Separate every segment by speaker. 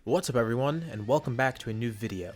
Speaker 1: What's up everyone, and welcome back to a new video.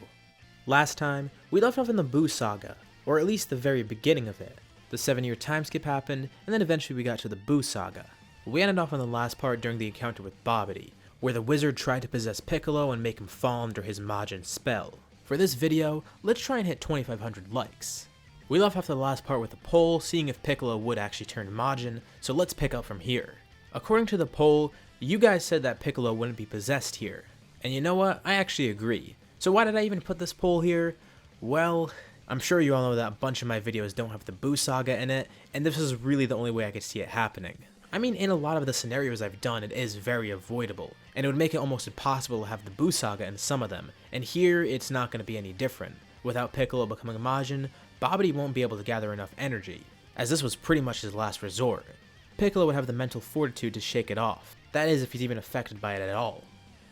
Speaker 1: Last time, we left off in the Buu Saga, or at least the very beginning of it. The 7-year time skip happened, and then eventually we got to the Buu Saga. We ended off on the last part during the encounter with Babidi, where the wizard tried to possess Piccolo and make him fall under his Majin spell. For this video, let's try and hit 2,500 likes. We left off the last part with a poll, seeing if Piccolo would actually turn Majin, so let's pick up from here. According to the poll, you guys said that Piccolo wouldn't be possessed here. And you know what? I actually agree. So why did I even put this poll here? Well, I'm sure you all know that a bunch of my videos don't have the Buu Saga in it, and this is really the only way I could see it happening. I mean, in a lot of the scenarios I've done, it is very avoidable, and it would make it almost impossible to have the Buu Saga in some of them, and here it's not going to be any different. Without Piccolo becoming a Majin, Babidi won't be able to gather enough energy, as this was pretty much his last resort. Piccolo would have the mental fortitude to shake it off, that is if he's even affected by it at all.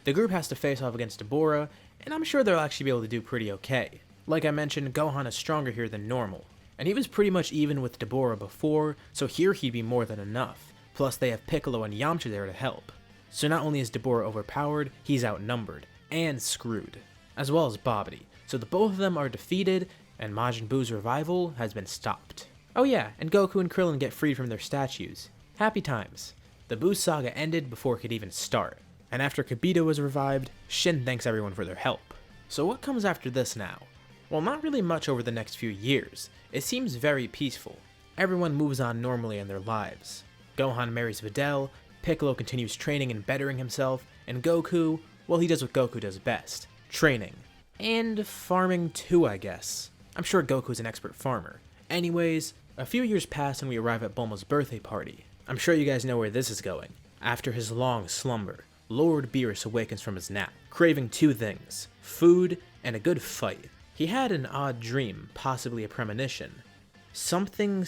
Speaker 1: The group has to face off against Deborah, and I'm sure they'll actually be able to do pretty okay. Like I mentioned, Gohan is stronger here than normal, and he was pretty much even with Deborah before, so here he'd be more than enough. Plus they have Piccolo and Yamcha there to help. So not only is Deborah overpowered, he's outnumbered, and screwed, as well as Babidi. So the both of them are defeated, and Majin Buu's revival has been stopped. Oh yeah, and Goku and Krillin get freed from their statues. Happy times. The Buu Saga ended before it could even start. And after Kibito was revived, Shin thanks everyone for their help. So what comes after this now? Well, not really much over the next few years. It seems very peaceful. Everyone moves on normally in their lives. Gohan marries Videl, Piccolo continues training and bettering himself, and Goku, well, he does what Goku does best, training. And farming too, I guess. I'm sure Goku's an expert farmer. Anyways, a few years pass and we arrive at Bulma's birthday party. I'm sure you guys know where this is going. After his long slumber, Lord Beerus awakens from his nap, craving two things, food and a good fight. He had an odd dream, possibly a premonition. Something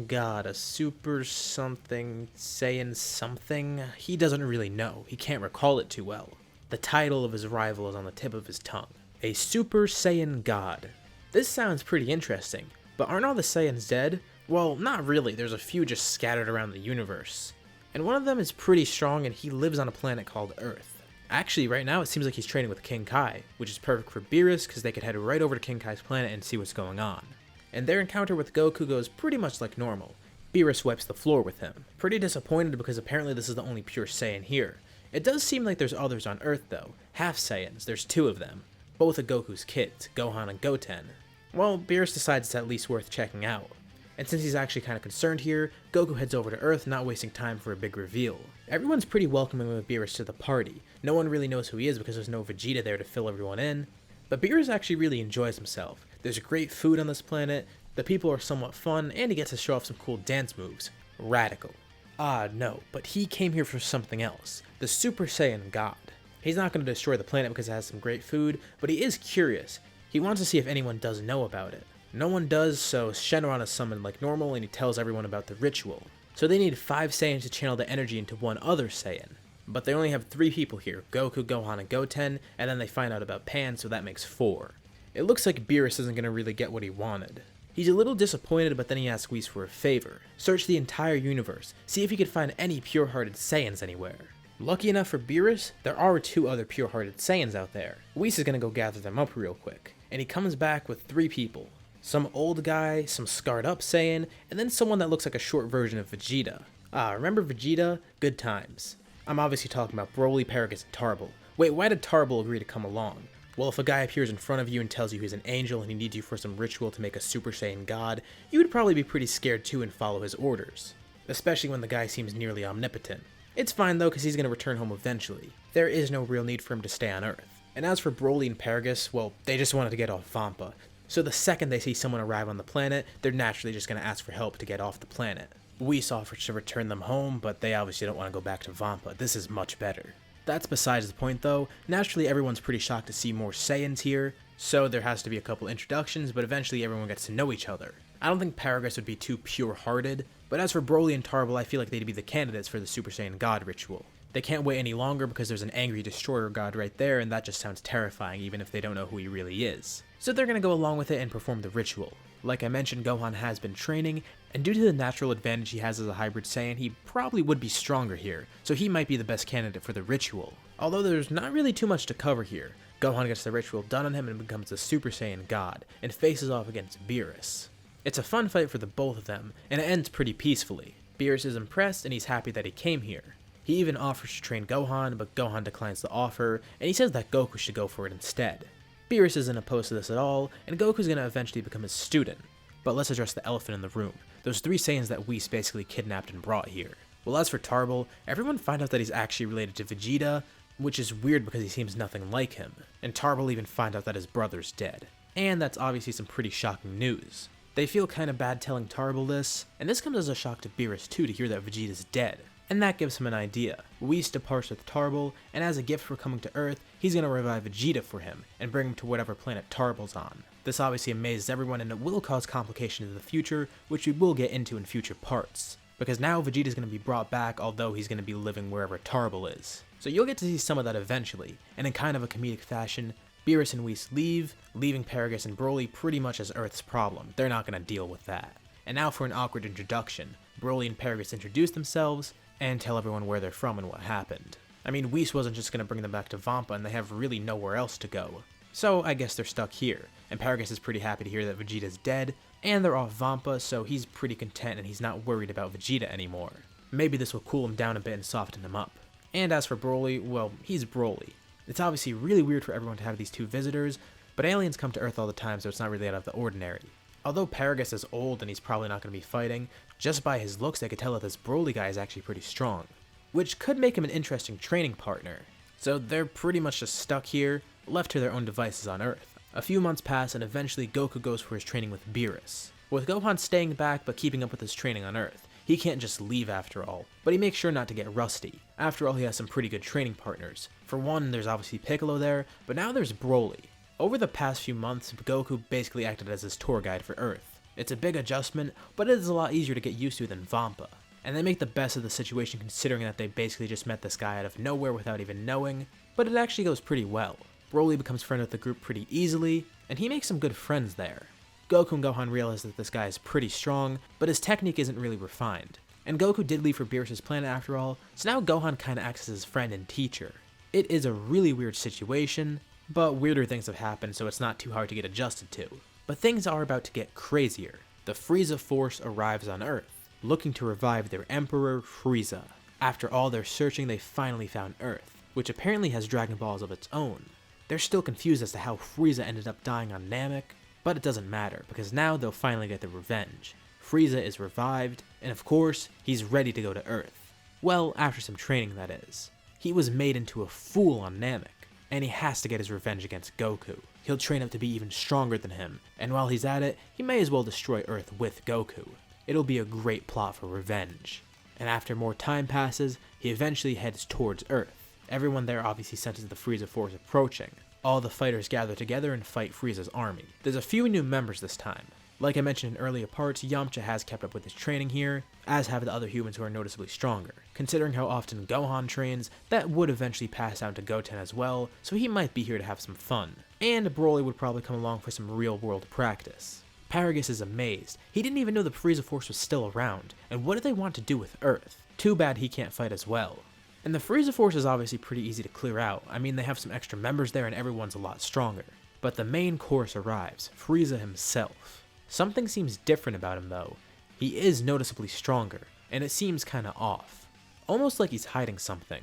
Speaker 1: god, a super something, Saiyan something? He doesn't really know, he can't recall it too well. The title of his rival is on the tip of his tongue. A Super Saiyan God. This sounds pretty interesting, but aren't all the Saiyans dead? Well, not really, there's a few just scattered around the universe. And one of them is pretty strong and he lives on a planet called Earth. Actually, right now it seems like he's training with King Kai, which is perfect for Beerus because they could head right over to King Kai's planet and see what's going on. And their encounter with Goku goes pretty much like normal. Beerus wipes the floor with him. Pretty disappointed because apparently this is the only pure Saiyan here. It does seem like there's others on Earth though, half Saiyans, there's two of them. Both of Goku's kids, Gohan and Goten. Well, Beerus decides it's at least worth checking out. And since he's actually kind of concerned here, Goku heads over to Earth, not wasting time for a big reveal. Everyone's pretty welcoming with Beerus to the party. No one really knows who he is because there's no Vegeta there to fill everyone in. But Beerus actually really enjoys himself. There's great food on this planet, the people are somewhat fun, and he gets to show off some cool dance moves. Radical. Ah, no, but he came here for something else. The Super Saiyan God. He's not going to destroy the planet because it has some great food, but he is curious. He wants to see if anyone does know about it. No one does, so Shenron is summoned like normal and he tells everyone about the ritual. So they need 5 Saiyans to channel the energy into one other Saiyan. But they only have 3 people here, Goku, Gohan, and Goten, and then they find out about Pan, so that makes 4. It looks like Beerus isn't going to really get what he wanted. He's a little disappointed, but then he asks Whis for a favor. Search the entire universe, see if he could find any pure-hearted Saiyans anywhere. Lucky enough for Beerus, there are 2 other pure-hearted Saiyans out there. Whis is going to go gather them up real quick, and he comes back with 3 people. Some old guy, some scarred up Saiyan, and then someone that looks like a short version of Vegeta. Ah, remember Vegeta? Good times. I'm obviously talking about Broly, Paragus, and Tarble. Wait, why did Tarble agree to come along? Well, if a guy appears in front of you and tells you he's an angel and he needs you for some ritual to make a Super Saiyan God, you would probably be pretty scared too and follow his orders. Especially when the guy seems nearly omnipotent. It's fine though, because he's going to return home eventually. There is no real need for him to stay on Earth. And as for Broly and Paragus, well, they just wanted to get off Vampa. So the second they see someone arrive on the planet, they're naturally just going to ask for help to get off the planet. Whis offers to return them home, but they obviously don't want to go back to Vampa. This is much better. That's besides the point though. Naturally everyone's pretty shocked to see more Saiyans here, so there has to be a couple introductions, but eventually everyone gets to know each other. I don't think Paragus would be too pure-hearted, but as for Broly and Tarble, I feel like they'd be the candidates for the Super Saiyan God ritual. They can't wait any longer because there's an angry destroyer god right there, and that just sounds terrifying even if they don't know who he really is. so they're gonna go along with it and perform the ritual. Like I mentioned, Gohan has been training, and due to the natural advantage he has as a hybrid Saiyan, he probably would be stronger here, so he might be the best candidate for the ritual. Although there's not really too much to cover here. Gohan gets the ritual done on him and becomes a Super Saiyan God, and faces off against Beerus. It's a fun fight for the both of them, and it ends pretty peacefully. Beerus is impressed, and he's happy that he came here. He even offers to train Gohan, but Gohan declines the offer, and he says that Goku should go for it instead. Beerus isn't opposed to this at all, and Goku's gonna eventually become his student. But let's address the elephant in the room, those 3 Saiyans that Whis basically kidnapped and brought here. Well, as for Tarble, everyone finds out that he's actually related to Vegeta, which is weird because he seems nothing like him, and Tarble even finds out that his brother's dead. And that's obviously some pretty shocking news. They feel kinda bad telling Tarble this, and this comes as a shock to Beerus too to hear that Vegeta's dead. And that gives him an idea. Whis departs with Tarble, and as a gift for coming to Earth, he's gonna revive Vegeta for him, and bring him to whatever planet Tarble's on. This obviously amazes everyone, and it will cause complications in the future, which we will get into in future parts. Because now Vegeta's gonna be brought back, although he's gonna be living wherever Tarble is. So you'll get to see some of that eventually, and in kind of a comedic fashion, Beerus and Whis leave, leaving Paragus and Broly pretty much as Earth's problem. They're not gonna deal with that. And now for an awkward introduction. Broly and Paragus introduce themselves, and tell everyone where they're from and what happened. I mean, Whis wasn't just gonna bring them back to Vampa, and they have really nowhere else to go. So I guess they're stuck here, and Paragus is pretty happy to hear that Vegeta's dead, and they're off Vampa, so he's pretty content and he's not worried about Vegeta anymore. Maybe this will cool him down a bit and soften him up. And as for Broly, well, he's Broly. It's obviously really weird for everyone to have these 2 visitors, but aliens come to Earth all the time, so it's not really out of the ordinary. Although Paragus is old and he's probably not going to be fighting, just by his looks they could tell that this Broly guy is actually pretty strong, which could make him an interesting training partner. So they're pretty much just stuck here, left to their own devices on Earth. A few months pass and eventually Goku goes for his training with Beerus. With Gohan staying back but keeping up with his training on Earth, he can't just leave after all, but he makes sure not to get rusty. After all, he has some pretty good training partners. For one, there's obviously Piccolo there, but now there's Broly. Over the past few months, Goku basically acted as his tour guide for Earth. It's a big adjustment, but it is a lot easier to get used to than Vampa. And they make the best of the situation considering that they basically just met this guy out of nowhere without even knowing, but it actually goes pretty well. Broly becomes friends with the group pretty easily, and he makes some good friends there. Goku and Gohan realize that this guy is pretty strong, but his technique isn't really refined. And Goku did leave for Beerus' planet after all, so now Gohan kinda acts as his friend and teacher. It is a really weird situation, but weirder things have happened, so it's not too hard to get adjusted to. But things are about to get crazier. The Frieza Force arrives on Earth, looking to revive their Emperor, Frieza. After all their searching, they finally found Earth, which apparently has Dragon Balls of its own. They're still confused as to how Frieza ended up dying on Namek, but it doesn't matter, because now they'll finally get their revenge. Frieza is revived, and of course, he's ready to go to Earth. Well, after some training, that is. He was made into a fool on Namek, and he has to get his revenge against Goku. He'll train up to be even stronger than him, and while he's at it, he may as well destroy Earth with Goku. It'll be a great plot for revenge. And after more time passes, he eventually heads towards Earth. Everyone there obviously senses the Frieza Force approaching. All the fighters gather together and fight Frieza's army. There's a few new members this time. Like I mentioned in earlier parts, Yamcha has kept up with his training here, as have the other humans who are noticeably stronger. Considering how often Gohan trains, that would eventually pass down to Goten as well, so he might be here to have some fun. And Broly would probably come along for some real-world practice. Paragus is amazed. He didn't even know the Frieza Force was still around, and what do they want to do with Earth? Too bad he can't fight as well. And the Frieza Force is obviously pretty easy to clear out. I mean, they have some extra members there and everyone's a lot stronger. But the main course arrives, Frieza himself. Something seems different about him though. He is noticeably stronger, and it seems kinda off. Almost like he's hiding something.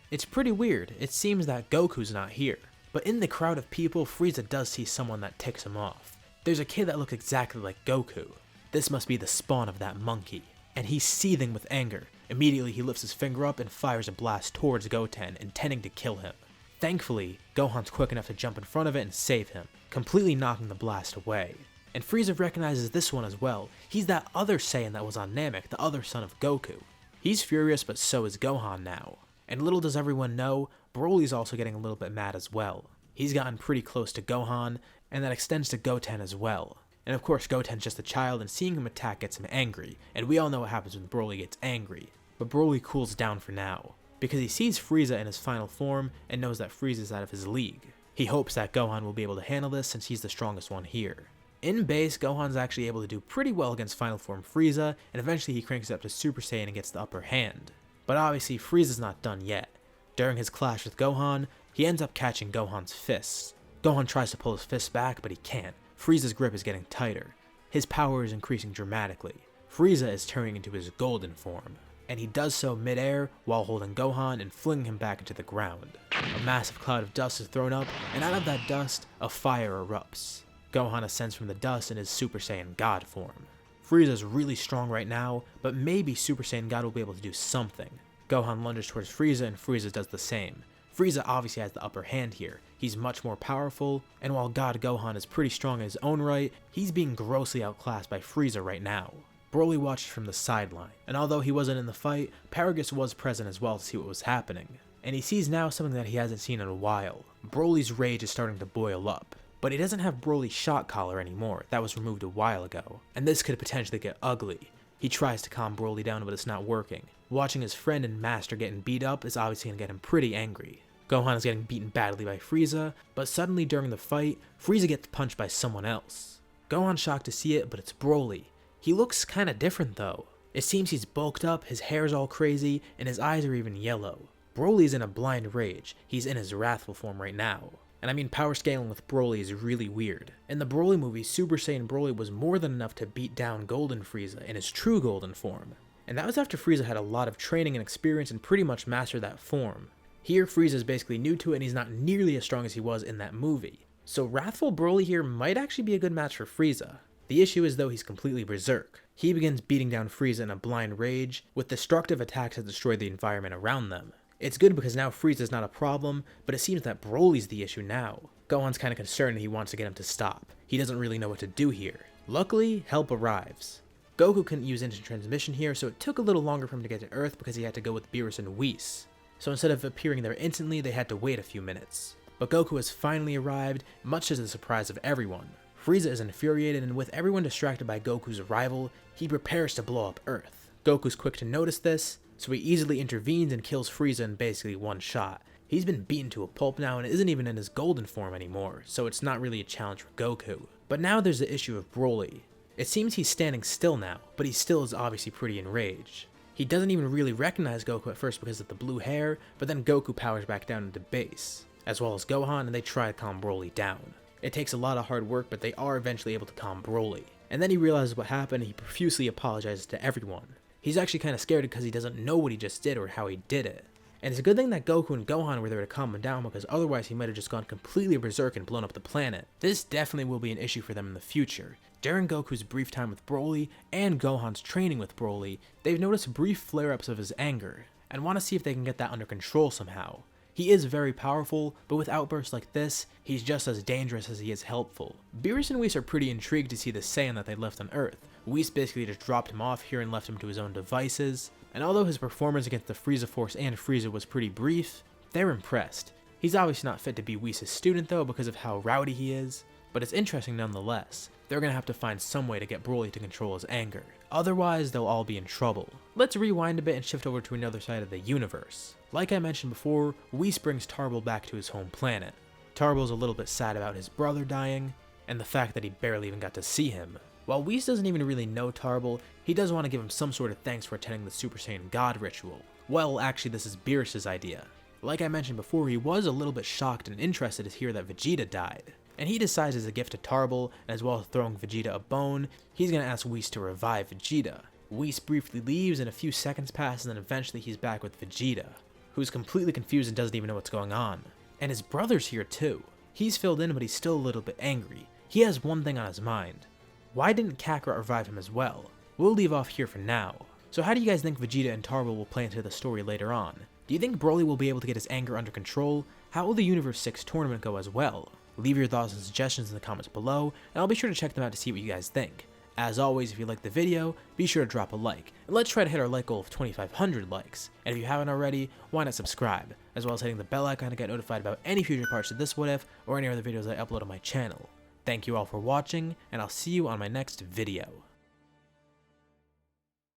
Speaker 1: It's pretty weird. It seems that Goku's not here. But in the crowd of people, Frieza does see someone that ticks him off. There's a kid that looks exactly like Goku. This must be the spawn of that monkey. And he's seething with anger. Immediately he lifts his finger up and fires a blast towards Goten, intending to kill him. Thankfully, Gohan's quick enough to jump in front of it and save him, completely knocking the blast away. And Frieza recognizes this one as well. He's that other Saiyan that was on Namek, the other son of Goku. He's furious, but so is Gohan now. And little does everyone know, Broly's also getting a little bit mad as well. He's gotten pretty close to Gohan, and that extends to Goten as well. And of course, Goten's just a child, and seeing him attack gets him angry, and we all know what happens when Broly gets angry. But Broly cools down for now, because he sees Frieza in his final form and knows that Frieza's out of his league. He hopes that Gohan will be able to handle this since he's the strongest one here. In base, Gohan's actually able to do pretty well against Final Form Frieza, and eventually he cranks it up to Super Saiyan and gets the upper hand. But obviously Frieza's not done yet. During his clash with Gohan, he ends up catching Gohan's fists. Gohan tries to pull his fists back, but he can't. Frieza's grip is getting tighter. His power is increasing dramatically. Frieza is turning into his golden form, and he does so mid-air while holding Gohan and flinging him back into the ground. A massive cloud of dust is thrown up, and out of that dust, a fire erupts. Gohan ascends from the dust in his Super Saiyan God form. Frieza's really strong right now, but maybe Super Saiyan God will be able to do something. Gohan lunges towards Frieza and Frieza does the same. Frieza obviously has the upper hand here. He's much more powerful, and while God Gohan is pretty strong in his own right, he's being grossly outclassed by Frieza right now. Broly watches from the sideline, and although he wasn't in the fight, Paragus was present as well to see what was happening. And he sees now something that he hasn't seen in a while. Broly's rage is starting to boil up. But he doesn't have Broly's shock collar anymore, that was removed a while ago, and this could potentially get ugly. He tries to calm Broly down, but it's not working. Watching his friend and master getting beat up is obviously going to get him pretty angry. Gohan is getting beaten badly by Frieza, but suddenly during the fight, Frieza gets punched by someone else. Gohan's shocked to see it, but it's Broly. He looks kinda different though. It seems he's bulked up, his hair's all crazy, and his eyes are even yellow. Broly's in a blind rage, he's in his wrathful form right now. And I mean, power scaling with Broly is really weird. In the Broly movie, Super Saiyan Broly was more than enough to beat down Golden Frieza in his true Golden form. And that was after Frieza had a lot of training and experience and pretty much mastered that form. Here, Frieza is basically new to it and he's not nearly as strong as he was in that movie. So Wrathful Broly here might actually be a good match for Frieza. The issue is though he's completely berserk. He begins beating down Frieza in a blind rage, with destructive attacks that destroy the environment around them. It's good because now Frieza's not a problem, but it seems that Broly's the issue now. Gohan's kinda concerned and he wants to get him to stop. He doesn't really know what to do here. Luckily, help arrives. Goku couldn't use instant transmission here, so it took a little longer for him to get to Earth because he had to go with Beerus and Whis. So instead of appearing there instantly, they had to wait a few minutes. But Goku has finally arrived, much to the surprise of everyone. Frieza is infuriated, and with everyone distracted by Goku's arrival, he prepares to blow up Earth. Goku's quick to notice this, so he easily intervenes and kills Frieza in basically one shot. He's been beaten to a pulp now and isn't even in his golden form anymore, so it's not really a challenge for Goku. But now there's the issue of Broly. It seems he's standing still now, but he still is obviously pretty enraged. He doesn't even really recognize Goku at first because of the blue hair, but then Goku powers back down into base, as well as Gohan, and they try to calm Broly down. It takes a lot of hard work, but they are eventually able to calm Broly. And then he realizes what happened and he profusely apologizes to everyone. He's actually kind of scared because he doesn't know what he just did or how he did it. And it's a good thing that Goku and Gohan were there to calm him down, because otherwise he might have just gone completely berserk and blown up the planet. This definitely will be an issue for them in the future. During Goku's brief time with Broly and Gohan's training with Broly, they've noticed brief flare-ups of his anger and want to see if they can get that under control somehow. He is very powerful, but with outbursts like this, he's just as dangerous as he is helpful. Beerus and Whis are pretty intrigued to see the Saiyan that they left on Earth. Whis basically just dropped him off here and left him to his own devices, and although his performance against the Frieza Force and Frieza was pretty brief, they're impressed. He's obviously not fit to be Whis' student though because of how rowdy he is, but it's interesting nonetheless. They're gonna have to find some way to get Broly to control his anger. Otherwise, they'll all be in trouble. Let's rewind a bit and shift over to another side of the universe. Like I mentioned before, Whis brings Tarble back to his home planet. Tarble's a little bit sad about his brother dying, and the fact that he barely even got to see him. While Whis doesn't even really know Tarble, he does want to give him some sort of thanks for attending the Super Saiyan God ritual. Well, actually this is Beerus' idea. Like I mentioned before, he was a little bit shocked and interested to hear that Vegeta died. And he decides as a gift to Tarble, and as well as throwing Vegeta a bone, he's going to ask Whis to revive Vegeta. Whis briefly leaves and a few seconds pass, and then eventually he's back with Vegeta, who's completely confused and doesn't even know what's going on. And his brother's here too. He's filled in, but he's still a little bit angry. He has one thing on his mind. Why didn't Kakarot revive him as well? We'll leave off here for now. So how do you guys think Vegeta and Tarble will play into the story later on? Do you think Broly will be able to get his anger under control? How will the Universe 6 tournament go as well? Leave your thoughts and suggestions in the comments below, and I'll be sure to check them out to see what you guys think. As always, if you liked the video, be sure to drop a like, and let's try to hit our like goal of 2,500 likes. And if you haven't already, why not subscribe, as well as hitting the bell icon to get notified about any future parts of this What If, or any other videos I upload on my channel. Thank you all for watching, and I'll see you on my next video.